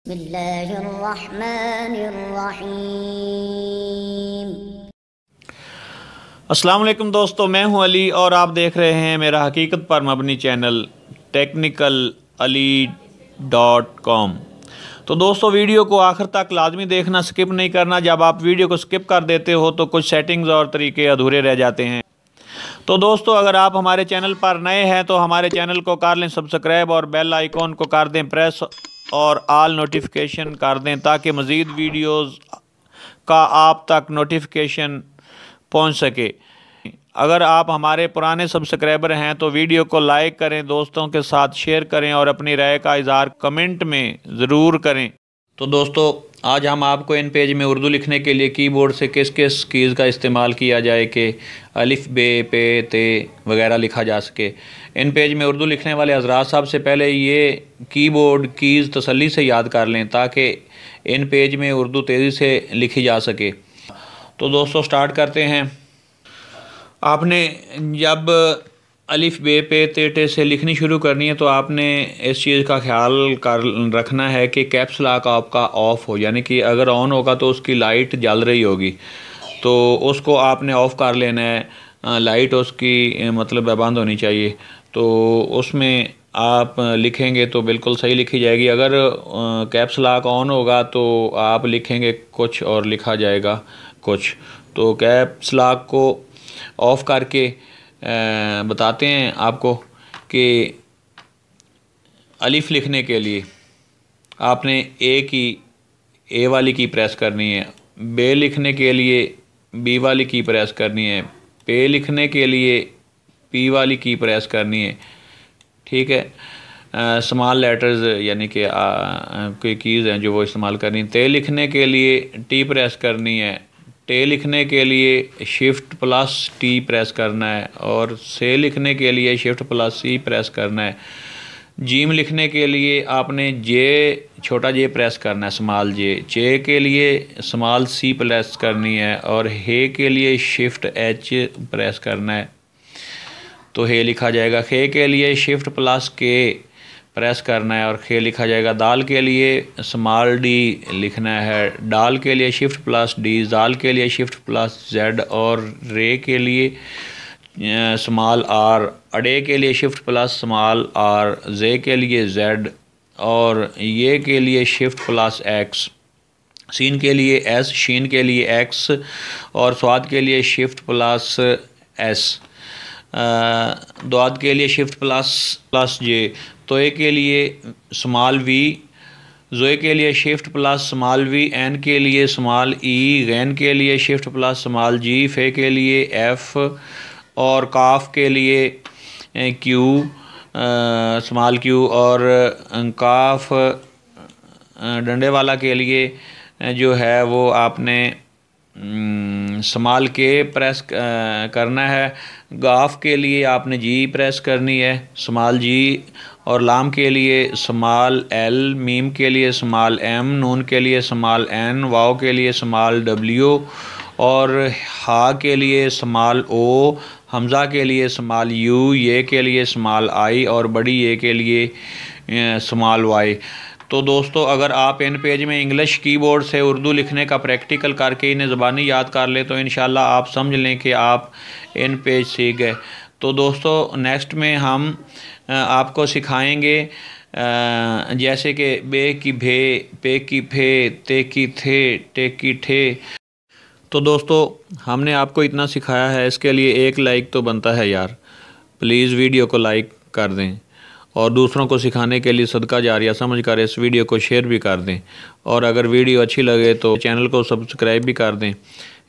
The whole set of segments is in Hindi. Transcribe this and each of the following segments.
बिस्मिल्लाहिर्रहमानिर्रहीम। अस्सलाम वालेकुम दोस्तों, मैं हूं अली और आप देख रहे हैं मेरा हकीकत पर मबनी चैनल technicalali.com। तो दोस्तों, वीडियो को आखिर तक लाजमी देखना, स्किप नहीं करना। जब आप वीडियो को स्किप कर देते हो तो कुछ सेटिंग्स और तरीके अधूरे रह जाते हैं। तो दोस्तों, अगर आप हमारे चैनल पर नए हैं तो हमारे चैनल को कर लें सब्सक्राइब और बेल आइकॉन को कर दें प्रेस और ऑल नोटिफिकेशन कर दें ताकि मज़ीद वीडियोस का आप तक नोटिफिकेशन पहुंच सके। अगर आप हमारे पुराने सब्सक्राइबर हैं तो वीडियो को लाइक करें, दोस्तों के साथ शेयर करें और अपनी राय का इज़हार कमेंट में ज़रूर करें। तो दोस्तों, आज हम आपको इन पेज में उर्दू लिखने के लिए कीबोर्ड से किस किस कीज़ का इस्तेमाल किया जाए कि अलिफ बे पे ते वगैरह लिखा जा सके। इन पेज में उर्दू लिखने वाले हज़रात सबसे पहले ये कीबोर्ड कीज़ तसल्ली से याद कर लें ताकि इन पेज में उर्दू तेज़ी से लिखी जा सके। तो दोस्तों, स्टार्ट करते हैं। आपने जब अलिफ बे पे ते टे से लिखनी शुरू करनी है तो आपने इस चीज़ का ख्याल कर रखना है कि कैप्स लॉक आपका ऑफ़ हो, यानी कि अगर ऑन होगा तो उसकी लाइट जल रही होगी तो उसको आपने ऑफ़ कर लेना है। लाइट उसकी मतलब बंद होनी चाहिए, तो उसमें आप लिखेंगे तो बिल्कुल सही लिखी जाएगी। अगर कैप्स लॉक ऑन होगा तो आप लिखेंगे कुछ और लिखा जाएगा कुछ। तो कैप्स लॉक को ऑफ़ करके बताते हैं आपको कि अलिफ लिखने के लिए आपने ए वाली की प्रेस करनी है, बे लिखने के लिए बी वाली की प्रेस करनी है, पे लिखने के लिए पी वाली की प्रेस करनी है। ठीक है। स्मॉल लेटर्स यानी कि कोई कीज़ हैं जो वो इस्तेमाल करनी है। ते लिखने के लिए टी प्रेस करनी है, टे लिखने के लिए शिफ्ट प्लस टी प्रेस करना है और से लिखने के लिए शिफ्ट प्लस सी प्रेस करना है। जीम लिखने के लिए आपने जे छोटा जे प्रेस करना है, स्मॉल जे। चे के लिए स्मॉल सी प्रेस करनी है और हे के लिए शिफ्ट एच प्रेस करना है तो हे लिखा जाएगा। खे के लिए शिफ्ट प्लस के प्रेस करना है और खे लिखा जाएगा। दाल के लिए स्मॉल डी लिखना है, डाल के लिए शिफ्ट प्लस डी, जाल के लिए शिफ्ट प्लस जेड और रे के लिए स्मॉल आर, अडे के लिए शिफ्ट प्लस स्मॉल आर, जे के लिए जेड और ये के लिए शिफ्ट प्लस एक्स, सीन के लिए एस, शीन के लिए एक्स और स्वाद के लिए शिफ्ट प्लस एस, द्वाद के लिए शिफ्ट प्लस जे, तोए के लिए स्मॉल वी, जोए के लिए shift plus small V, N के लिए स्मॉल ई, गैन के लिए शिफ्ट प्लस स्मॉल जी, फे के लिए एफ़ और काफ के लिए क्यू स्मॉल क्यू और काफ डंडे वाला के लिए जो है वो आपने स्मॉल के प्रेस करना है। गाफ के लिए आपने जी प्रेस करनी है, स्मॉल जी और लाम के लिए स्मॉल एल, मीम के लिए स्मॉल एम, नून के लिए स्मॉल एन, वाव के लिए स्मॉल डब्ल्यू और हा के लिए स्मॉल ओ, हमज़ा के लिए स्मॉल यू, ये के लिए स्मॉल आई और बड़ी ये के लिए स्मॉल वाई। तो दोस्तों, अगर आप इन पेज में इंग्लिश कीबोर्ड से उर्दू लिखने का प्रैक्टिकल करके इन्हें ज़बानी याद कर लें तो इंशाल्लाह आप समझ लें कि आप इन पेज सीख गए। तो दोस्तों, नेक्स्ट में हम आपको सिखाएंगे जैसे कि बे की भे, पे की फे, ते की थे, टे की ठे। तो दोस्तों, हमने आपको इतना सिखाया है, इसके लिए एक लाइक तो बनता है यार। प्लीज़ वीडियो को लाइक कर दें और दूसरों को सिखाने के लिए सदका जारिया समझकर इस वीडियो को शेयर भी कर दें और अगर वीडियो अच्छी लगे तो चैनल को सब्सक्राइब भी कर दें।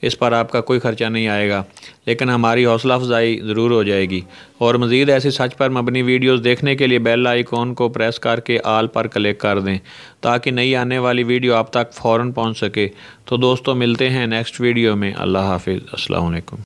इस पर आपका कोई ख़र्चा नहीं आएगा लेकिन हमारी हौसला अफजाई ज़रूर हो जाएगी। और मज़ीद ऐसे सच पर मबनी वीडियोस देखने के लिए बेल आइकॉन को प्रेस करके आल पर क्लिक कर दें ताकि नई आने वाली वीडियो आप तक फ़ौरन पहुंच सके। तो दोस्तों, मिलते हैं नेक्स्ट वीडियो में। अल्लाह हाफिज़। अस्सलाम वालेकुम।